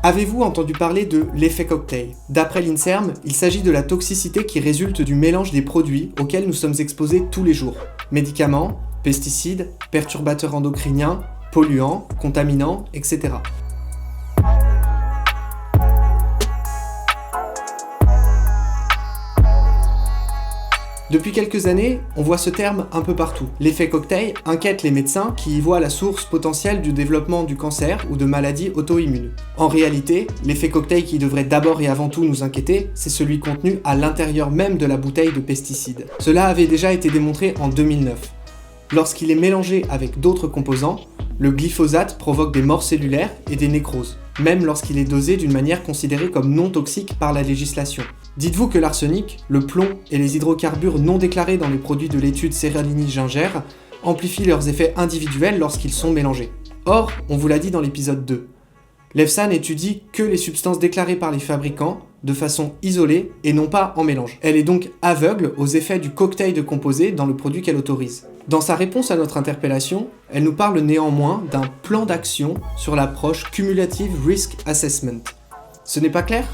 Avez-vous entendu parler de l'effet cocktail ? D'après l'INSERM, il s'agit de la toxicité qui résulte du mélange des produits auxquels nous sommes exposés tous les jours. Médicaments, pesticides, perturbateurs endocriniens, polluants, contaminants, etc. Depuis quelques années, on voit ce terme un peu partout. L'effet cocktail inquiète les médecins qui y voient la source potentielle du développement du cancer ou de maladies auto-immunes. En réalité, l'effet cocktail qui devrait d'abord et avant tout nous inquiéter, c'est celui contenu à l'intérieur même de la bouteille de pesticides. Cela avait déjà été démontré en 2009. Lorsqu'il est mélangé avec d'autres composants, le glyphosate provoque des morts cellulaires et des nécroses, même lorsqu'il est dosé d'une manière considérée comme non toxique par la législation. Dites-vous que l'arsenic, le plomb et les hydrocarbures non déclarés dans les produits de l'étude Seralini-Ginger amplifient leurs effets individuels lorsqu'ils sont mélangés. Or, on vous l'a dit dans l'épisode 2, l'EFSA n'étudie que les substances déclarées par les fabricants de façon isolée et non pas en mélange. Elle est donc aveugle aux effets du cocktail de composés dans le produit qu'elle autorise. Dans sa réponse à notre interpellation, elle nous parle néanmoins d'un plan d'action sur l'approche Cumulative Risk Assessment. Ce n'est pas clair ?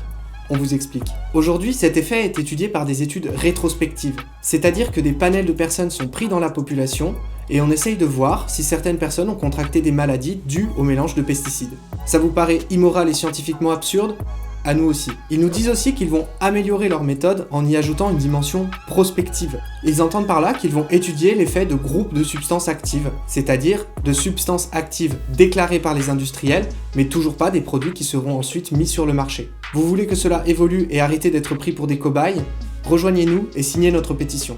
On vous explique. Aujourd'hui, cet effet est étudié par des études rétrospectives, c'est-à-dire que des panels de personnes sont pris dans la population et on essaye de voir si certaines personnes ont contracté des maladies dues au mélange de pesticides. Ça vous paraît immoral et scientifiquement absurde ? À nous aussi. Ils nous disent aussi qu'ils vont améliorer leur méthode en y ajoutant une dimension prospective. Ils entendent par là qu'ils vont étudier l'effet de groupes de substances actives, c'est-à-dire de substances actives déclarées par les industriels, mais toujours pas des produits qui seront ensuite mis sur le marché. Vous voulez que cela évolue et arrêter d'être pris pour des cobayes ? Rejoignez-nous et signez notre pétition.